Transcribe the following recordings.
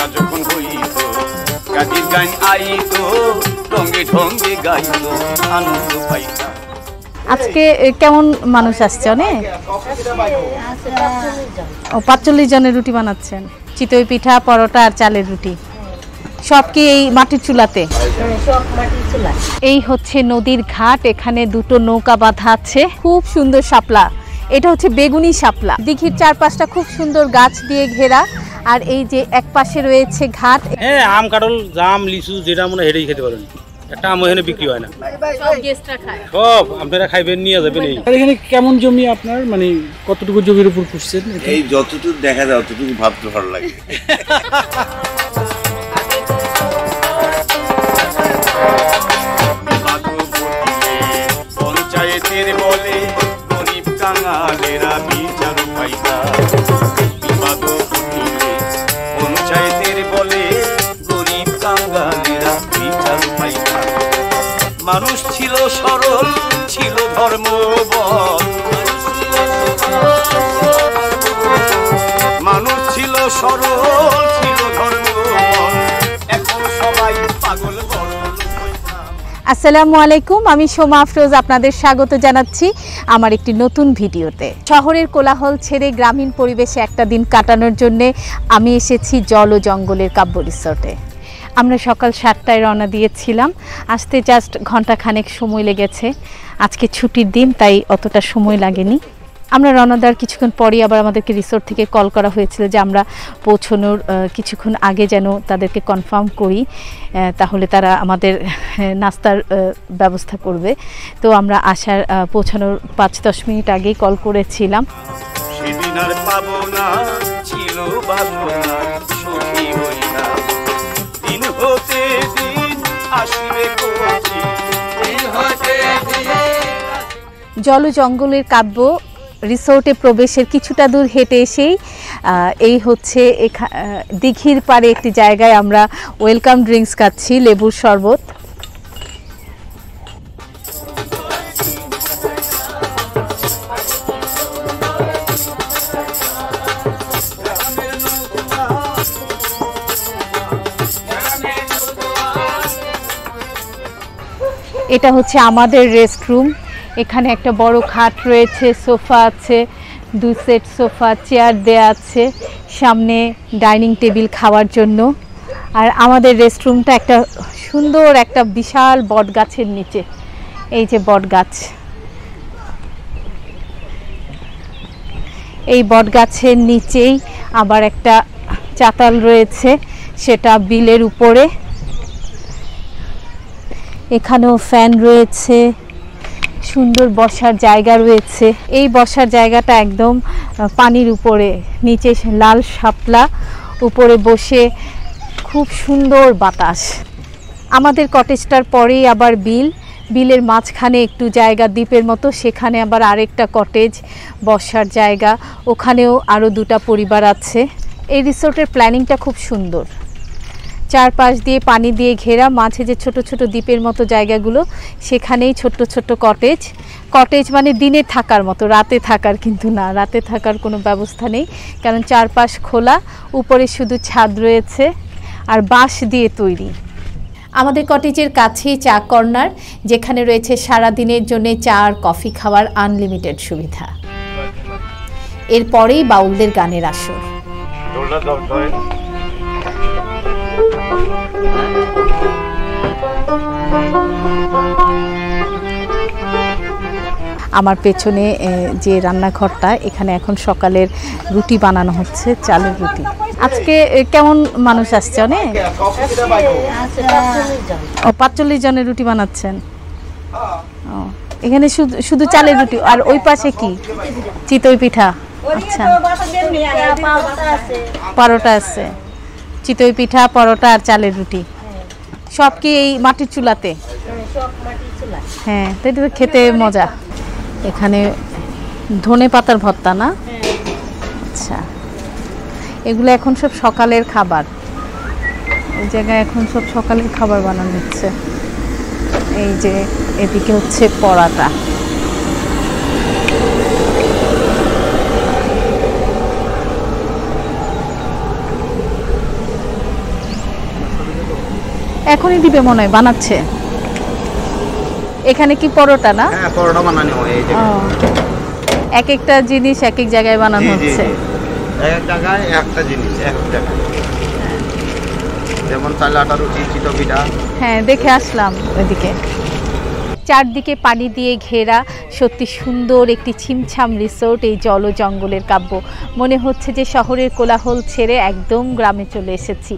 বাসা যখন হইত গাজির গান আইত রঙে ঢঙ্গে গাইত আনন্দ পাইতাম। আজকে কেমন মানুষ আসছে? অনেক 45 জনের রুটি বানাচ্ছেন। চিতই পিঠা, পরোটা আর চালের রুটি সব কি এই মাটির চুলাতে? সব মাটির চুলা। এই হচ্ছে নদীর ঘাট, এখানে দুটো নৌকা বাঁধা আছে। খুব সুন্দর শাপলা, এটা হচ্ছে বেগুনি শাপলা। দিঘির চারপাশটা খুব সুন্দর গাছ দিয়ে ঘেরা, আর এই যে এক পাশে রয়েছে ঘাট। হ্যাঁ, আম, কাঁঠাল, জাম, লিচু যেটা মনে হেঁটেই খেতে পারেন। একটা আম এখানে বিক্রি হয় না, সব গেস্টরা খায়। সব আপনারা খাইবেন, নিয়ে যাবেন। এখানে কেমন জমি আপনার, মানে কতটুকু জমির উপর করছেন? এই যতটুকু দেখা যায় ততটুকু ভাবতে ভালো লাগে। পঞ্চায়েতের বলে গরিব কাঙালেরা বিচার পাইতা। বিবাদ ঘটিলে পঞ্চায়েতের বলে গরিব কাঙালেরা বিচার পাইতা। মানুষ ছিল সরল, ছিল ধর্মবল। মানুষ ছিল সরল, ছিল ধর্মবল। এখন সবাই পাগল বড়। আসসালামু আলাইকুম, আমি সোমা আফরোজ আপনাদের স্বাগত জানাচ্ছি আমার একটি নতুন ভিডিওতে। শহরের কোলাহল ছেড়ে গ্রামীণ পরিবেশে একটা দিন কাটানোর জন্য আমি এসেছি জল ও জঙ্গলের কাব্য রিসোর্টে। আমরা সকাল 7টায় রওনা দিয়েছিলাম, আসতে জাস্ট ঘন্টাখানেক সময় লেগেছে। আজকে ছুটির দিন, তাই অতটা সময় লাগেনি। আমরা রওনা দেওয়ার কিছুক্ষণ পরেই আবার আমাদেরকে রিসোর্ট থেকে কল করা হয়েছিল যে আমরা পৌঁছানোর কিছুক্ষণ আগে যেন তাদেরকে কনফার্ম করি, তাহলে তারা আমাদের নাস্তার ব্যবস্থা করবে। তো আমরা আসার পৌঁছানোর 5-10 মিনিট আগেই কল করেছিলাম। সেদিন আর পাবো না, ছিল বাসনা, সুখী হই না। দিন হতে দিন আসবে কোটি, দিন হতে দিন। জল ও জঙ্গলের কাব্য রিসোর্টে প্রবেশের কিছুটা দূর হেঁটে এসেই এই হচ্ছে দিঘির পাড়ে একটি জায়গায় আমরা ওয়েলকাম ড্রিঙ্কস খাচ্ছি, লেবুর শরবত। এটা হচ্ছে আমাদের রেস্টরুম। এখানে একটা বড় খাট রয়েছে, সোফা আছে, 2 সেট সোফা, চেয়ার দেয়া আছে, সামনে ডাইনিং টেবিল খাওয়ার জন্য। আর আমাদের রেস্টরুমটা একটা সুন্দর একটা বিশাল বট গাছের নিচে। এই যে বট গাছ, এই বট গাছের নিচেই আবার একটা চাতাল রয়েছে, সেটা বিলের উপরে। এখানেও ফ্যান রয়েছে, সুন্দর বসার জায়গা রয়েছে। এই বসার জায়গাটা একদম পানির উপরে, নিচে লাল শাপলা, উপরে বসে খুব সুন্দর বাতাস। আমাদের কটেজটার পরেই আবার বিলের মাঝখানে একটু জায়গা দ্বীপের মতো, সেখানে আবার আরেকটা কটেজ, বসার জায়গা, ওখানেও আরও 2টা পরিবার আছে। এই রিসোর্টের প্ল্যানিংটা খুব সুন্দর, চারপাশ দিয়ে পানি দিয়ে ঘেরা, মাঝে যে ছোট ছোট দ্বীপের মতো জায়গাগুলো, সেখানেই ছোট্ট ছোট্ট কটেজ মানে দিনে থাকার মতো, রাতে থাকার কিন্তু না, রাতে থাকার কোনো ব্যবস্থা নেই, কারণ চারপাশ খোলা, উপরে শুধু ছাদ রয়েছে আর বাঁশ দিয়ে তৈরি। আমাদের কটেজের কাছেই চা কর্নার, যেখানে রয়েছে সারা দিনের জন্য চা আর কফি খাওয়ার আনলিমিটেড সুবিধা। এরপরেই বাউলদের গানের আসর। আমার পেছনে যে রান্নাঘরটা, এখানে এখন সকালের রুটি বানানো হচ্ছে, চালের রুটি। আজকে কেমন মানুষ আসছে? অনেক 45 জনের রুটি বানাচ্ছেন। এখানে শুধু চালের রুটি, আর ওই পাশে কি চিতই পিঠা? আচ্ছা, পরোটা আছে, চিতই পিঠা, পরোটা আর চালের রুটি সব কি এই মাটির চুলাতে? হ্যাঁ, তাই তো খেতে মজা। এখানে ধনে পাতার ভর্তা না? আচ্ছা, এগুলো এখন সব সকালের খাবার। এই জায়গায় এখন সব সকালের খাবার বানানো হচ্ছে। এই যে এদিকে হচ্ছে পরাটা। এখনই দিবে মনে হয়, বানাচ্ছে। এখানে কি পরোটা না? হ্যাঁ, পরোটা বানানো হয় এই জায়গায়। এক একটা জিনিস এক এক জায়গায় বানানো হচ্ছে। এক এক জায়গায় একটা জিনিস, এক এক জায়গায়। যেমন চাল আটা রুটি, চিতই পিঠা। হ্যাঁ, দেখে আসলাম ওইদিকে। চারদিকে পানি দিয়ে ঘেরা সত্যি সুন্দর একটি ছিমছাম রিসোর্ট, এই জল জঙ্গলের কাব্য। মনে হচ্ছে যে শহরের কোলাহল ছেড়ে একদম গ্রামে চলে এসেছি।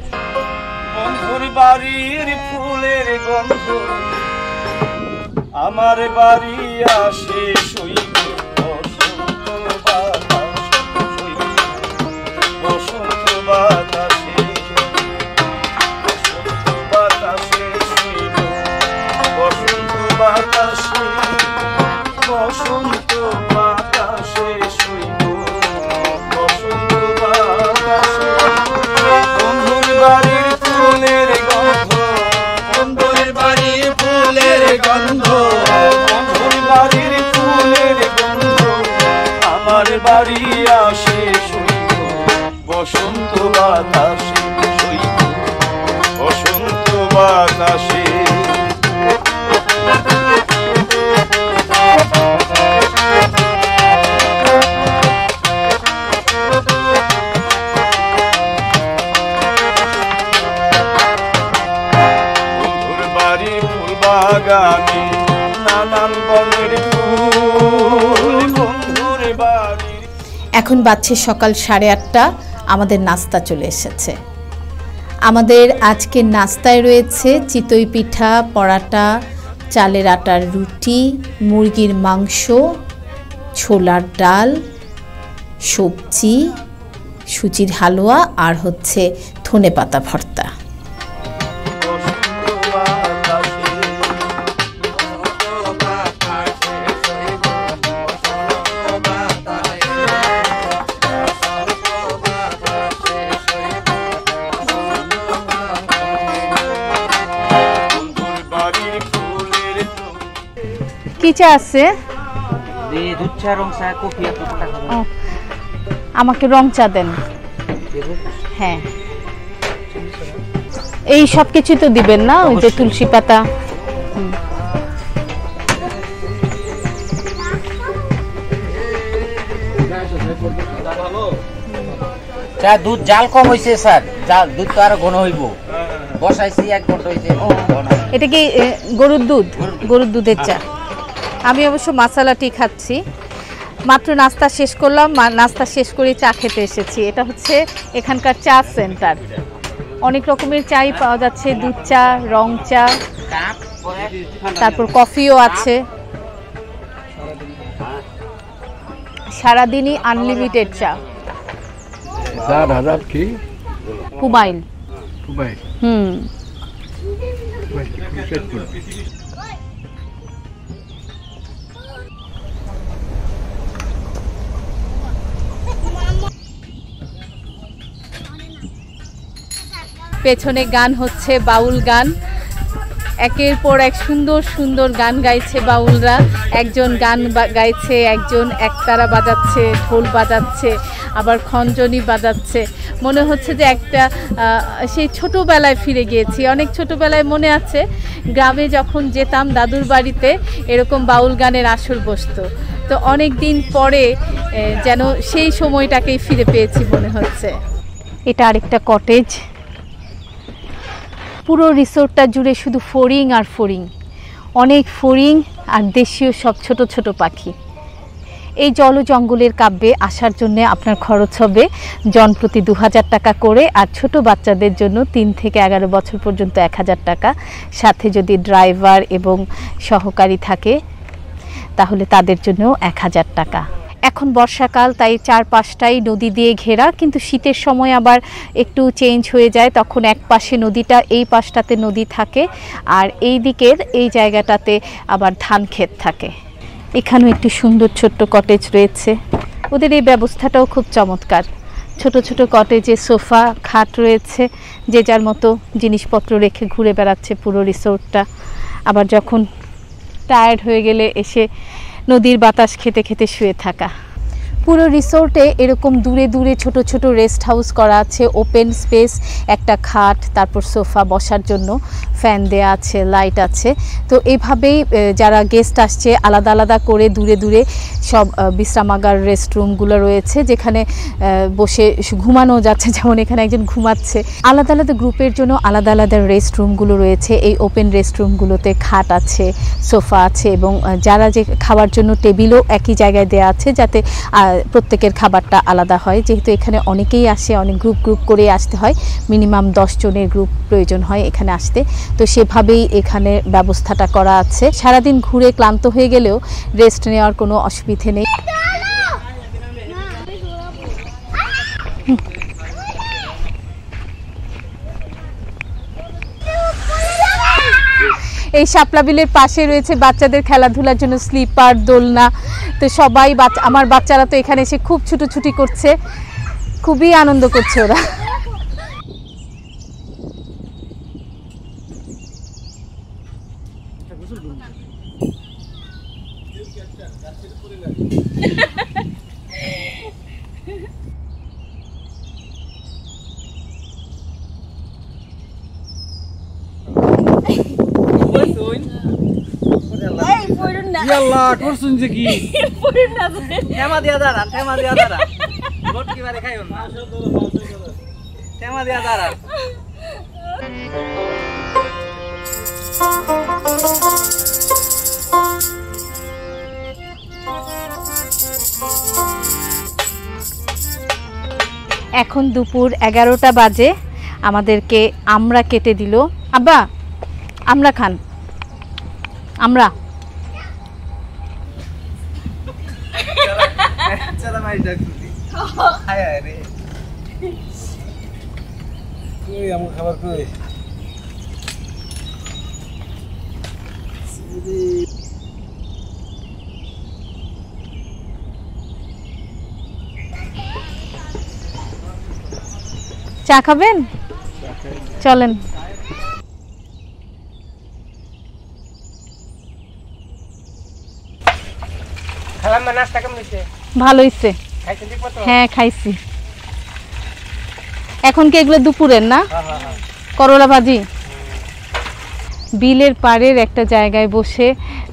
বন্ধুর বাড়ির ফুলের গন্ধ আমার বাড়ি আসে সইব, বসন্ত বাতাসে সইব, বসন্ত বাতাসে, বসন্ত বাতাসে সইব, বসন্ত বাতাসে, বসন্ত বাতাসে সইব, বসন্ত বাতাসে। বন্ধুর বাড়ির ফুলের গন্ধ, বন্ধুর বাড়ির ফুলের গন্ধ, বন্ধুর বাড়ির ফুলের গন্ধ আমার বাড়ি আসে সইব, বসন্ত বাতাসে সইব, বসন্ত বাতাসে। বাগানে নানান বনের ফুল, বন্ধুর বাড়ির। এখন বাজছে সকাল 8:30। আমাদের নাস্তা চলে এসেছে। আমাদের আজকের নাস্তায় রয়েছে চিতই পিঠা, পরাটা, চালের আটার রুটি, মুরগির মাংস, ছোলার ডাল, সবজি, সুজির হালুয়া আর হচ্ছে ধনেপাতা ভর্তা। কি চা আছে? দুধ চা, রং চা, কফি। আমাকে রং চা দেন। হ্যাঁ, এই সব কিছু তো দিবেন না? ওই যে তুলসী পাতা। চা দুধ জাল কম হয়েছে স্যার, দুধ তো আরো ঘন হইব। বসাইছি 1 ঘন্টা হয়েছে। এটা কি গরুর দুধ? গরুর দুধের চা। আমি অবশ্য মশলা টি খাচ্ছি। মাত্র নাস্তা শেষ করলাম, নাস্তা শেষ করে চা খেতে এসেছি। এটা হচ্ছে এখানকার চা সেন্টার। অনেক রকমের চাই পাওয়া যাচ্ছে, দুধ চা, রং চা, তারপর কফিও আছে। সারাদিনই আনলিমিটেড চা। কুমাইল। পেছনে গান হচ্ছে, বাউল গান। একের পর এক সুন্দর সুন্দর গান গাইছে বাউলরা। একজন গান গাইছে, একজন একতারা বাজাচ্ছে, ঢোল বাজাচ্ছে, আবার খঞ্জনি বাজাচ্ছে। মনে হচ্ছে যে একটা সেই ছোটোবেলায় ফিরে গিয়েছি। অনেক ছোটোবেলায় মনে আছে গ্রামে যখন যেতাম দাদুর বাড়িতে এরকম বাউল গানের আসর বসতো। তো অনেক দিন পরে যেন সেই সময়টাকেই ফিরে পেয়েছি মনে হচ্ছে। এটা আরেকটা কটেজ। পুরো রিসোর্টটা জুড়ে শুধু ফড়িং আর ফড়িং, অনেক ফড়িং আর দেশীয় সব ছোট ছোট পাখি। এই জল জঙ্গলের কাব্যে আসার জন্য আপনার খরচ হবে জনপ্রতি 2000 টাকা করে, আর ছোট বাচ্চাদের জন্য 3 থেকে 11 বছর পর্যন্ত 1000 টাকা। সাথে যদি ড্রাইভার এবং সহকারী থাকে তাহলে তাদের জন্য 1000 টাকা। এখন বর্ষাকাল, তাই চারপাশটাই নদী দিয়ে ঘেরা, কিন্তু শীতের সময় আবার একটু চেঞ্জ হয়ে যায়। তখন এক পাশে নদীটা, এই পাশটাতে নদী থাকে, আর এই দিকের এই জায়গাটাতে আবার ধান ক্ষেত থাকে। এখানেও একটি সুন্দর ছোট্ট কটেজ রয়েছে। ওদের এই ব্যবস্থাটাও খুব চমৎকার। ছোট ছোট কটেজে সোফা, খাট রয়েছে, যে যার মতো জিনিসপত্র রেখে ঘুরে বেড়াচ্ছে পুরো রিসোর্টটা। আবার যখন টায়ার্ড হয়ে গেলে এসে নদীর বাতাস খেতে খেতে শুয়ে থাকা। পুরো রিসোর্টে এরকম দূরে দূরে ছোট ছোট রেস্ট হাউস করা আছে, ওপেন স্পেস, একটা খাট, তারপর সোফা বসার জন্য, ফ্যান দেয়া আছে, লাইট আছে। তো এভাবেই যারা গেস্ট আসছে আলাদা আলাদা করে দূরে দূরে সব বিশ্রামাগার রেস্টরুমগুলো রয়েছে, যেখানে বসে ঘুমানো যাচ্ছে, যেমন এখানে একজন ঘুমাচ্ছে। আলাদা আলাদা গ্রুপের জন্য আলাদা আলাদা রেস্টরুমগুলো রয়েছে। এই ওপেন রেস্টরুমগুলোতে খাট আছে, সোফা আছে, এবং যারা যে খাওয়ার জন্য টেবিলও একই জায়গায় দেওয়া আছে, যাতে প্রত্যেকের খাবারটা আলাদা হয়। যেহেতু এখানে অনেকেই আসে, অনেক গ্রুপ গ্রুপ করে আসতে হয়, মিনিমাম 10 জনের গ্রুপ প্রয়োজন হয় এখানে আসতে। তো সেভাবেই এখানে ব্যবস্থাটা করা আছে। সারাদিন ঘুরে ক্লান্ত হয়ে গেলেও রেস্ট নেওয়ার কোনো অসুবিধে নেই। এই শাপলা বিলের পাশে রয়েছে বাচ্চাদের খেলাধুলার জন্য স্লিপার, দোলনা। তো সবাই আমার বাচ্চারা তো এখানে এসে খুব ছুটোছুটি করছে, খুবই আনন্দ করছে ওরা। ইয়াল্লাহ করছুন যে কি থেমা দিয়া দাঁড়ান, থেমা দিয়া দাঁড়ান, গটকি মারে খাইও না, থেমা দিয়া দাঁড়ান। এখন দুপুর 11টা বাজে, আমাদেরকে আমরা কেটে দিল। আব্বা আমরা খান, আমরা চলা মাই ডাকছি, হায় হায় রে কই আমার খাবার কই? চা খাবেন? চলেন। খালাম না, নাস্তা কেমন হইছে? ভালো হইছে। খাইছেন ঠিক মতো? হ্যাঁ খাইছি। এখন কি এগুলো দুপুরের না? হ্যাঁ। করলা ভাজি। বিলের পাড়ের একটা জায়গায় বসে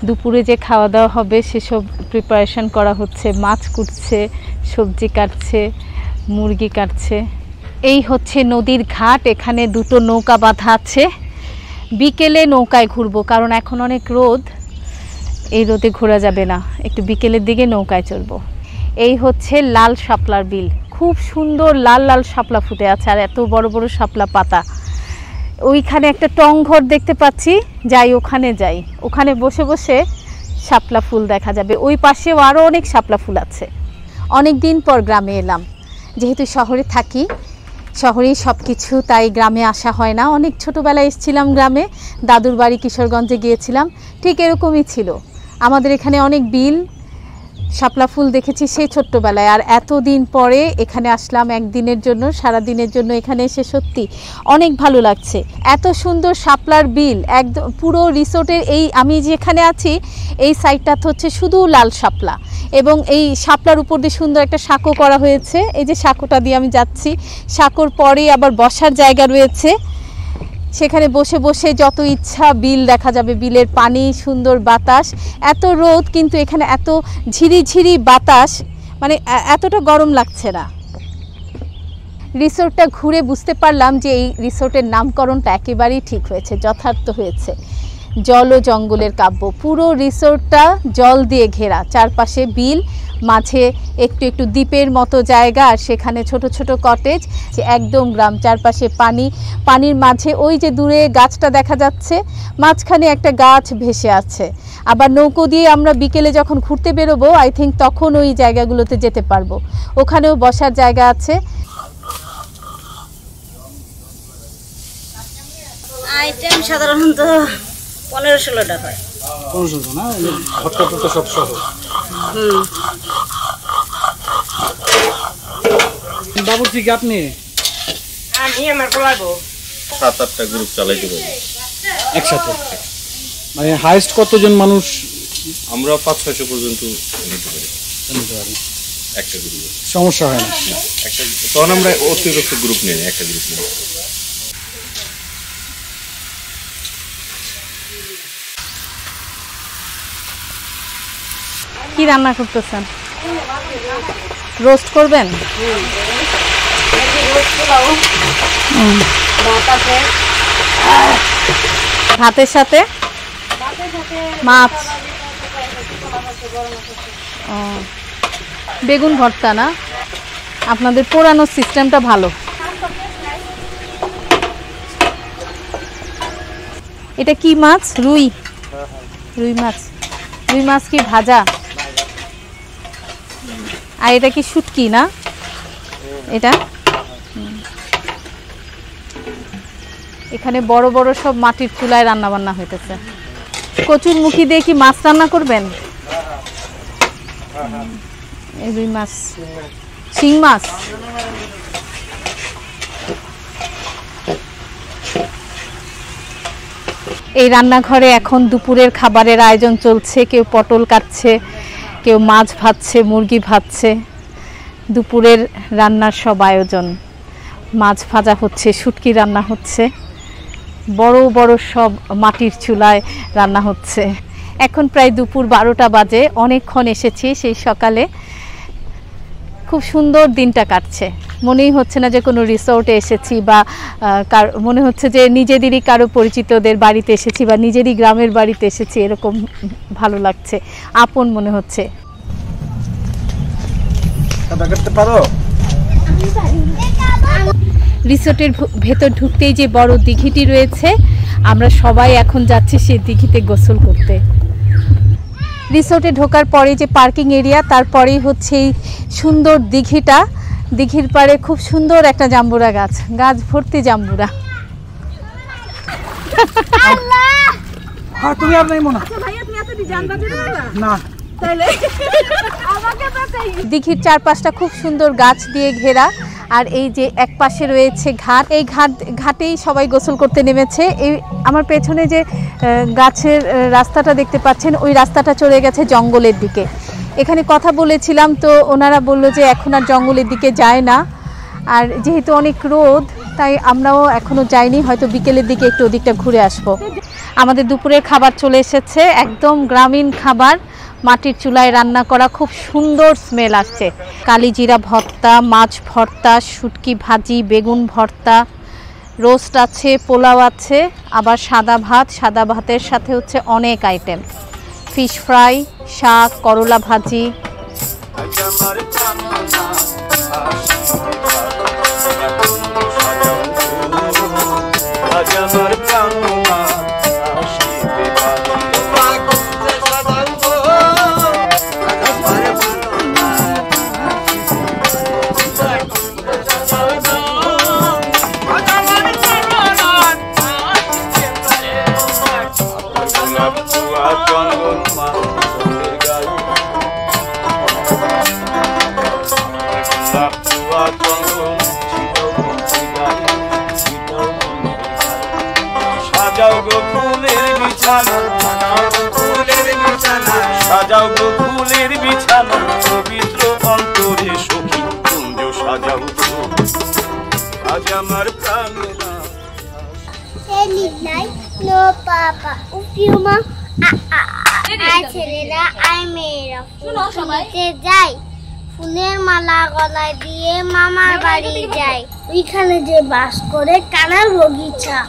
দুপুরে যে খাওয়া দাওয়া হবে সেসব প্রিপারেশন করা হচ্ছে। মাছ কুটছে, সবজি কাটছে, মুরগি কাটছে। এই হচ্ছে নদীর ঘাট, এখানে দুটো নৌকা বাঁধা আছে। বিকেলে নৌকায় ঘুরবো, কারণ এখন অনেক রোদ, এই রোদে ঘোরা যাবে না, একটু বিকেলের দিকে নৌকায় চড়বো। এই হচ্ছে লাল শাপলার বিল, খুব সুন্দর লাল লাল শাপলা ফুটে আছে, আর এত বড় বড় শাপলা পাতা। ওইখানে একটা টং ঘর দেখতে পাচ্ছি, যাই ওখানে যাই, ওখানে বসে বসে শাপলা ফুল দেখা যাবে। ওই পাশেও আরও অনেক শাপলা ফুল আছে। অনেক দিন পর গ্রামে এলাম, যেহেতু শহরে থাকি, শহরেই সব কিছু, তাই গ্রামে আসা হয় না। অনেক ছোটোবেলায় এসেছিলাম গ্রামে, দাদুর বাড়ি কিশোরগঞ্জে গিয়েছিলাম, ঠিক এরকমই ছিল। আমাদের এখানে অনেক বিল, শাপলা ফুল দেখেছি সেই ছোট্টবেলায়, আর এতদিন পরে এখানে আসলাম একদিনের জন্য, সারা দিনের জন্য এখানে এসে সত্যি অনেক ভালো লাগছে। এত সুন্দর শাপলার বিল, একদম পুরো রিসোর্টের এই আমি যেখানে আছি এই সাইডটা হচ্ছে শুধু লাল শাপলা, এবং এই শাপলার উপর দিয়ে সুন্দর একটা সাঁকো করা হয়েছে। এই যে সাঁকোটা দিয়ে আমি যাচ্ছি, সাঁকোর পরে আবার বসার জায়গা রয়েছে, সেখানে বসে বসে যত ইচ্ছা বিল দেখা যাবে, বিলের পানি, সুন্দর বাতাস। এত রোদ কিন্তু এখানে এত ঝিরিঝিরি বাতাস, মানে এতটা গরম লাগছে না। রিসোর্টটা ঘুরে বুঝতে পারলাম যে এই রিসোর্টের নামকরণটা একেবারেই ঠিক হয়েছে, যথার্থ হয়েছে। জল ও জঙ্গলের কাব্য, পুরো রিসোর্টটা জল দিয়ে ঘেরা, চারপাশে বিল, মাঝে একটু একটু দ্বীপের মতো জায়গা, আর সেখানে ছোট ছোট কটেজ, একদম গ্রাম, চারপাশে পানি, পানির মাঝে ওই যে দূরে গাছটা দেখা যাচ্ছে, মাঝখানে একটা গাছ ভেসে আছে। আবার নৌকো দিয়ে আমরা বিকেলে যখন ঘুরতে বেরোবো, আই থিঙ্ক তখন ওই জায়গাগুলোতে যেতে পারবো, ওখানেও বসার জায়গা আছে। আইটেম সাধারণত 15-16টা হয়। 1500 না, ভর্তা টর্তা সব সহ। বাবুর্চি কি আপনি? আমি আমার কোলাগো 7-8টা গ্রুপ চালাইতে পারি একসাথে। মানে হাইস্ট কতজন মানুষ আমরা? 500-600 পর্যন্ত নিতে পারি। একটা গ্রুপ। সমস্যা হয় না? একটা তখন আমরা অতিরিক্ত গ্রুপ নেই, একটা গ্রুপ নেই। কি রান্না করতেছেন? রোস্ট করবেন? ভাতের সাথে মাছ, বেগুন ভর্তা না? আপনাদের পোড়ানো সিস্টেমটা ভালো। এটা কি মাছ? রুই? রুই মাছ। রুই মাছ কি ভাজা? আর এটা কি শুটকি না? এটা এখানে বড় বড় সব মাটির চুলায় রান্না বান্না হইতেছে। কচুর মুখি দিয়ে কি মাছ রান্না করবেন? রুই মাছ, শিং মাছ। এই রান্নাঘরে এখন দুপুরের খাবারের আয়োজন চলছে। কেউ পটল কাটছে, কেউ মাছ ভাজছে, মুরগি ভাজছে। দুপুরের রান্নার সব আয়োজন। মাছ ভাজা হচ্ছে, শুটকি রান্না হচ্ছে, বড় বড় সব মাটির চুলায় রান্না হচ্ছে। এখন প্রায় দুপুর 12টা বাজে। অনেকক্ষণ এসেছি সেই সকালে। খুব সুন্দর দিনটা কাটছে। মনেই হচ্ছে না যে কোনো রিসোর্টে এসেছি বা মনে হচ্ছে যে নিজেদেরই কারো পরিচিতদের বাড়িতে এসেছি বা নিজেরই গ্রামের বাড়িতে এসেছি। এরকম ভালো লাগছে, আপন মনে হচ্ছে। রিসোর্টের ভেতর ঢুকতেই যে বড় দিঘিটি রয়েছে, আমরা সবাই এখন যাচ্ছি সেই দিঘিতে গোসল করতে। রিসোর্টে ঢোকার পরে যে পার্কিং এরিয়া, তারপরেই হচ্ছে এই সুন্দর দিঘিটা। দিঘির পাড়ে খুব সুন্দর একটা জাম্বুরা গাছ, গাছ ভর্তি জাম্বুরা। তুমি আর নাই মনে না। দিঘির চারপাশটা খুব সুন্দর গাছ দিয়ে ঘেরা। আর এই যে এক পাশে রয়েছে ঘাট, এই ঘাটেই সবাই গোসল করতে নেমেছে। এই আমার পেছনে যে গাছের রাস্তাটা দেখতে পাচ্ছেন, ওই রাস্তাটা চলে গেছে জঙ্গলের দিকে। এখানে কথা বলেছিলাম, তো ওনারা বলল যে এখন আর জঙ্গলের দিকে যায় না। আর যেহেতু অনেক রোদ, তাই আমরাও এখনও যাইনি, হয়তো বিকেলের দিকে একটু ওদিকটা ঘুরে আসবো। আমাদের দুপুরের খাবার চলে এসেছে, একদম গ্রামীণ খাবার, মাটির চুলায় রান্না করা, খুব সুন্দর স্মেল আসছে। কালিজিরা ভর্তা, মাছ ভর্তা, শুটকি ভাজি, বেগুন ভর্তা, রোস্ট আছে, পোলাও আছে, আবার সাদা ভাত। সাদা ভাতের সাথে হচ্ছে অনেক আইটেম, ফিশ ফ্রাই, শাক, করলা ভাজি। সাজাও গো ফুলের বিছানা, পবিত্র অন্তরে সখী কুঞ্জ সাজাও গো, আজ আমার প্রাণেরা। নো পাপা উপিউমা আই ছেলেরা আই মেয়েরা ফুলতে যাই, ফুলের মালা গলায় দিয়ে মামার বাড়ি যাই। ওইখানে যে বাস করে কানার বগিচা,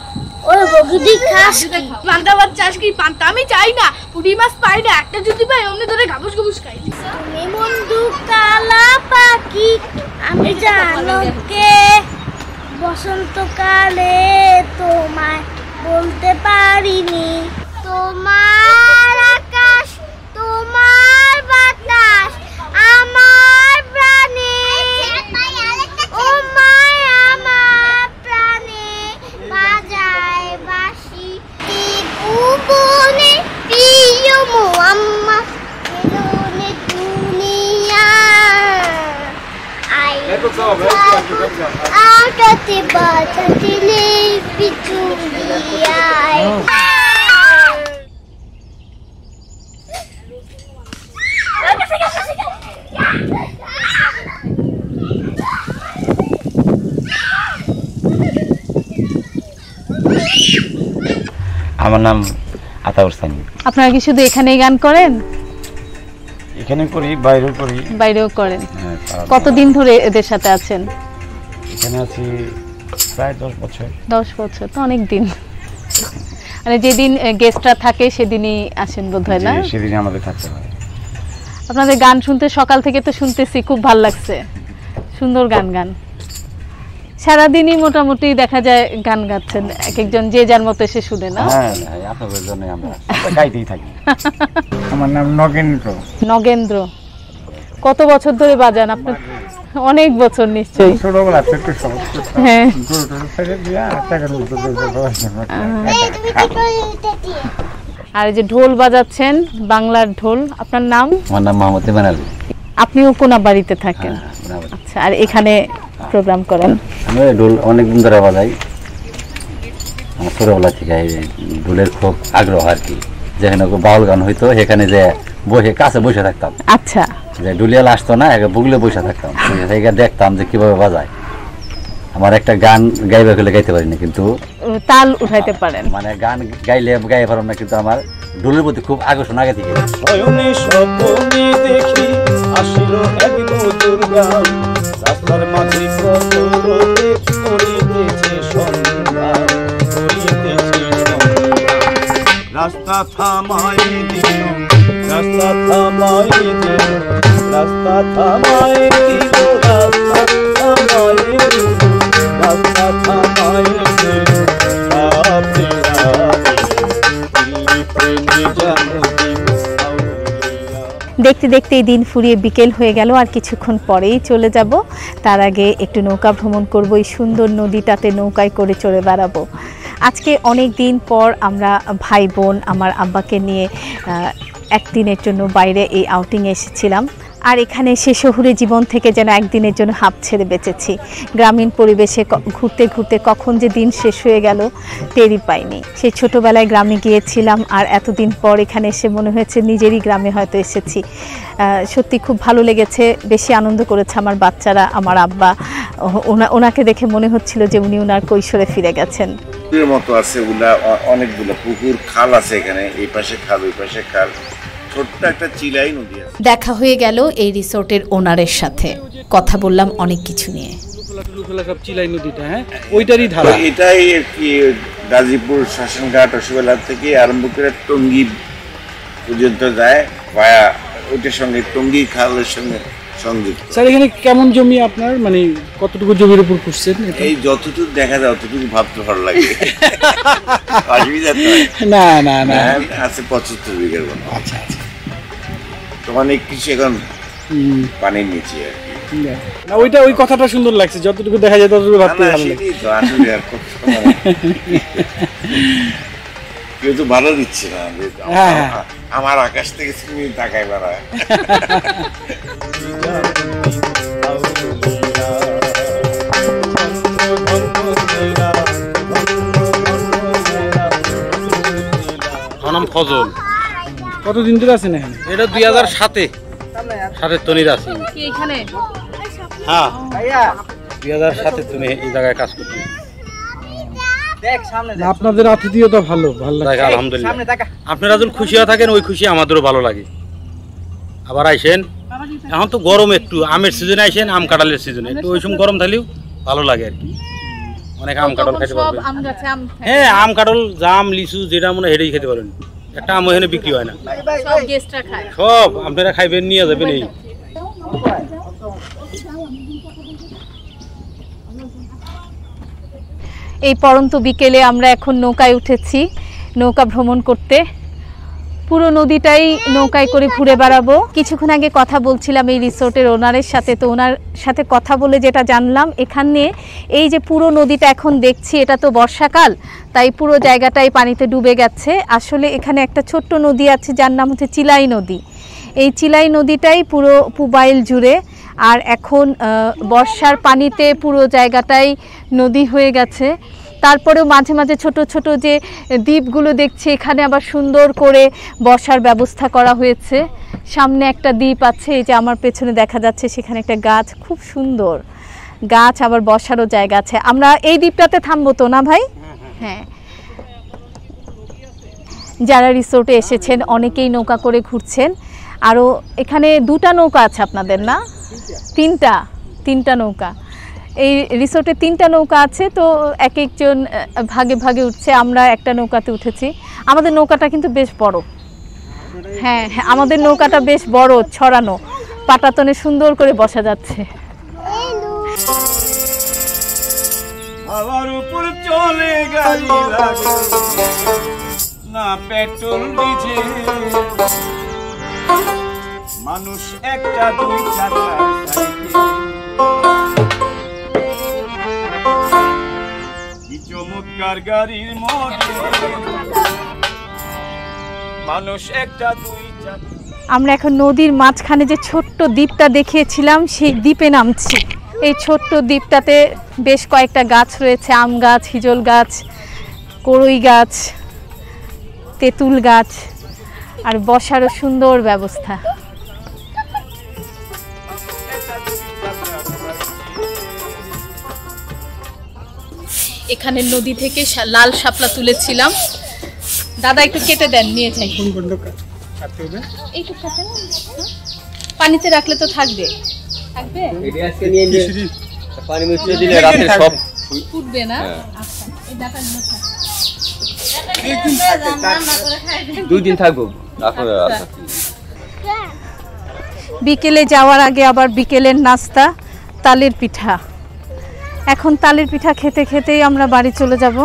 ওই বগিটি খাস কি? পান্তা ভাত চাস কি? পান্তা আমি চাই না, পুঁটি মাছ পাই না, একটা যদি পাই অমনি ধরে গাবুস গাবুস খাই। তুমি বন্ধু কালা পাখি, আমি জানো কে, বসন্তকালে তোমায় বলতে পারিনি। তোমার আকাশ, তোমার বাতাস, আমার প্রাণে, ও মায় আমার প্রাণে বাজায় বাঁশি। ভুবনে প্রিয় মোয়াম্মা বেরোনে দুনিয়া, আটাতে বাঁচাতে পিছুলিয়ায়। আমার নাম আতাউর সানি। আপনারা কি শুধু এখানেই গান করেন? এখানে করি, বাইরেও করি। বাইরেও করেন? হ্যাঁ। কতদিন ধরে এদের সাথে আছেন? এখানে আছি প্রায় 10 বছর। 10 বছর তো অনেক দিন। মানে যেদিন গেস্টরা থাকে সেদিনই আসেন বোধহয়, না? সেদিনই আমাদের থাকতে হয়। আপনাদের গান শুনতে সকাল থেকে তো শুনতেছি, খুব ভালো লাগছে, সুন্দর গান গান। সারাদিনই মোটামুটি দেখা যায় গান গাচ্ছেন, এক একজন যে যার মতো এসে শুনে, না? হ্যাঁ, আপনাদের জন্য আমরা গাইতেই থাকি। আমার নাম নগেন্দ্র। নগেন্দ্র, কত বছর ধরে বাজান আপনি? অনেক বছর নিশ্চয়ই। ছোটবেলা থেকে সব। হ্যাঁ। আর এই যে ঢোল বাজাচ্ছেন, বাংলার ঢোল, আপনার নাম? আমার নাম মোহাম্মদ ইমান আলী। আপনিও কোনাবাড়িতে থাকেন? আচ্ছা, আর এখানে প্রোগ্রাম করেন? আমি ঢোল অনেকদিন ধরে বাজাই, আমার ছোটবেলা থেকে ঢোলের খুব আগ্রহ আর কি। যেখানে বাউল গান হইতো সেখানে যে বসে কাছে বসে থাকতাম। আচ্ছা। যে ঢুলিয়াল আসতো না, বুগলে বসে থাকতাম, দেখতাম যে কিভাবে বাজায়। আমার একটা গান গাইবে গেলে গাইতে পারি না, কিন্তু তাল উঠাইতে পারেন। মানে গান গাইলে গাইতে পারব না, কিন্তু আমার ঢোলের প্রতি খুব আকর্ষণ আগে থেকে। শয়নে স্বপ্নে দেখি আসিল এক দুর্গা, রাস্তার মাঝে কত রোদে করিতেছে সন্ধ্যা, করিতেছে সন্ধ্যা। রাস্তা থামাই দিল, রাস্তা থামাই দিল, রাস্তা থামাই দিল, রাস্তা থামাই দিল, রাস্তা থামাই দিল। রাতে রাতে দিল্লি প্রেমে জানো দিব। দেখতে দেখতে এই দিন ফুরিয়ে বিকেল হয়ে গেল, আর কিছুক্ষণ পরেই চলে যাব। তার আগে একটু নৌকা ভ্রমণ করব, এই সুন্দর নদীটাতে নৌকায় করে চড়ে বেড়াবো। আজকে অনেক দিন পর আমরা ভাই বোন আমার আব্বাকে নিয়ে একদিনের জন্য বাইরে এই আউটিংয়ে এসেছিলাম। আর এখানে এসে শহুরে জীবন থেকে যেন একদিনের জন্য হাঁপ ছেড়ে বেঁচেছি। গ্রামীণ পরিবেশে ঘুরতে ঘুরতে কখন যে দিন শেষ হয়ে গেল টেরই পাইনি। সেই ছোটোবেলায় গ্রামে গিয়েছিলাম, আর এতদিন পর এখানে এসে মনে হয়েছে নিজেরই গ্রামে হয়তো এসেছি। সত্যি খুব ভালো লেগেছে, বেশি আনন্দ করেছে আমার বাচ্চারা, আমার আব্বা। ওনাকে দেখে মনে হচ্ছিল যে উনি ওনার কৈশোরে ফিরে গেছেন। মতো আছে অনেকগুলো পুকুর, খাল আছে এখানে, এই পাশে খাল ওই পাশে খাল, ছোট্ট একটা চিলাই নদী আছে। দেখা হয়ে গেল এই রিসোর্টের ওনারের সাথে, কথা বললাম অনেক কিছু নিয়ে। সব চিলাই নদীটা, হ্যাঁ, ওইটারই ধারা। এটাই আর কি গাজীপুর শ্মশানঘাট রসগোল্লা থেকে আরম্ভ করে টঙ্গী পর্যন্ত যায়, ভায়া ওইটার সঙ্গে টঙ্গী খালের সঙ্গে সংযুক্ত। স্যার, এখানে কেমন জমি আপনার, মানে কতটুকু জমির উপর করছেন? এই যতটুকু দেখা যায় অতটুকু ভাবতে ভালো লাগে। অসুবিধা না না না, আছে 75 বিঘার মতো। আচ্ছা আচ্ছা, তো অনেক কিছু এখন পানির নিচে আর কি। না, ওই কথাটা সুন্দর লাগছে, যতটুকু দেখা যায় ততটুকু ভাবতে ভালো লাগে। কেউ তো ভালো দিচ্ছে না, আমার আকাশ থেকে তুমি তাকায় বেড়ায়। আমার নাম ফজল। কতদিন ধরে আছেন এখানে? এটা 2007-এ তনির আছি। হ্যাঁ, 2007-এ তুমি এই জায়গায় কাজ করছি। আপনাদের আতিথেয়তা ভালো লাগে, আলহামদুলিল্লাহ। আপনারা যখন খুশি হয়ে থাকেন, ওই খুশি আমাদেরও ভালো লাগে। আবার আইসেন, এখন তো গরম, একটু আমের সিজনে আইসেন, আম কাঁঠালের সিজনে একটু ওই সময় গরম থাকলেও ভালো লাগে আর কি। অনেক আম কাঁঠাল খেতে পারবেন। হ্যাঁ, আম কাঁঠাল, জাম, লিচু, যেটা মনে হয় সেটাই খেতে পারেন। একটা আম এখানে বিক্রি হয় না, সব আপনারা খাইবেন, নিয়ে যাবেন। এই এই পরন্ত বিকেলে আমরা এখন নৌকায় উঠেছি, নৌকা ভ্রমণ করতে। পুরো নদীটাই নৌকায় করে ঘুরে বেড়াবো। কিছুক্ষণ আগে কথা বলছিলাম এই রিসোর্টের ওনারের সাথে, তো ওনার সাথে কথা বলে যেটা জানলাম, এখানে এই যে পুরো নদীটা এখন দেখছি, এটা তো বর্ষাকাল, তাই পুরো জায়গাটাই পানিতে ডুবে গেছে। আসলে এখানে একটা ছোট্ট নদী আছে যার নাম হচ্ছে চিলাই নদী। এই চিলাই নদীটাই পুরো পুবাইল জুড়ে, আর এখন বর্ষার পানিতে পুরো জায়গাটাই নদী হয়ে গেছে। তারপরেও মাঝে মাঝে ছোট ছোট যে দ্বীপগুলো দেখছি, এখানে আবার সুন্দর করে বসার ব্যবস্থা করা হয়েছে। সামনে একটা দ্বীপ আছে, এই যে আমার পেছনে দেখা যাচ্ছে, সেখানে একটা গাছ, খুব সুন্দর গাছ, আবার বসারও জায়গা আছে। আমরা এই দ্বীপটাতে থামবো তো, না ভাই? হ্যাঁ, যারা রিসোর্টে এসেছেন অনেকেই নৌকা করে ঘুরছেন। আরও এখানে 2টা নৌকা আছে আপনাদের, না? 3টা নৌকা। এই রিসোর্টে 3টা নৌকা আছে, তো এক একজন ভাগে ভাগে উঠছে। আমরা একটা নৌকাতে উঠেছি। আমাদের নৌকাটা কিন্তু বেশ বড়। হ্যাঁ, আমাদের নৌকাটা বেশ বড়, ছড়ানো, পাটাতনে সুন্দর করে বসা যাচ্ছে। আমার উপর চলে গাড়ি লাগে না পেট্রোল ডিজেল, মানুষ একটা 2 চাকার সাইকেল, কি চমৎকার গাড়ির মডেল, মানুষ একটা 2 চাকা। আমরা এখন নদীর মাঝখানে যে ছোট্ট দ্বীপটা দেখিয়েছিলাম সেই দ্বীপে নামছি। এই ছোট্ট দ্বীপটাতে বেশ কয়েকটা গাছ রয়েছে, আম গাছ, হিজল গাছ, কড়ই গাছ, তেঁতুল গাছ, আর বসারও সুন্দর ব্যবস্থা। এখানে নদী থেকে লাল শাপলা তুলেছিলাম। দাদা একটু কেটে দেন, নিয়ে যাই। এইটুকু কাটেন, পানিতে রাখলে তো থাকবে। পানি মিশিয়ে দিলে রাতে সব ফুটবে না? আচ্ছা, এই ডাটাগুলো থাকবে। 2 দিন থাকবো। বিকেলে যাওয়ার আগে আবার বিকেলের নাস্তা তালের পিঠা। এখন তালের পিঠা খেতে খেতেই আমরা বাড়ি চলে যাব।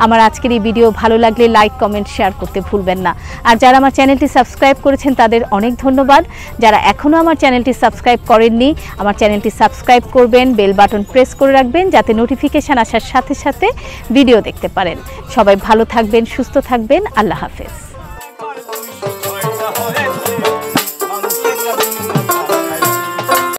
আমার আজকের এই ভিডিও ভালো লাগলে লাইক, কমেন্ট, শেয়ার করতে ভুলবেন না। আর যারা আমার চ্যানেলটি সাবস্ক্রাইব করেছেন তাদের অনেক ধন্যবাদ। যারা এখনও আমার চ্যানেলটি সাবস্ক্রাইব করেননি, আমার চ্যানেলটি সাবস্ক্রাইব করবেন, বেল বাটন প্রেস করে রাখবেন যাতে নোটিফিকেশান আসার সাথে সাথে ভিডিও দেখতে পারেন। সবাই ভালো থাকবেন, সুস্থ থাকবেন। আল্লাহ হাফেজ।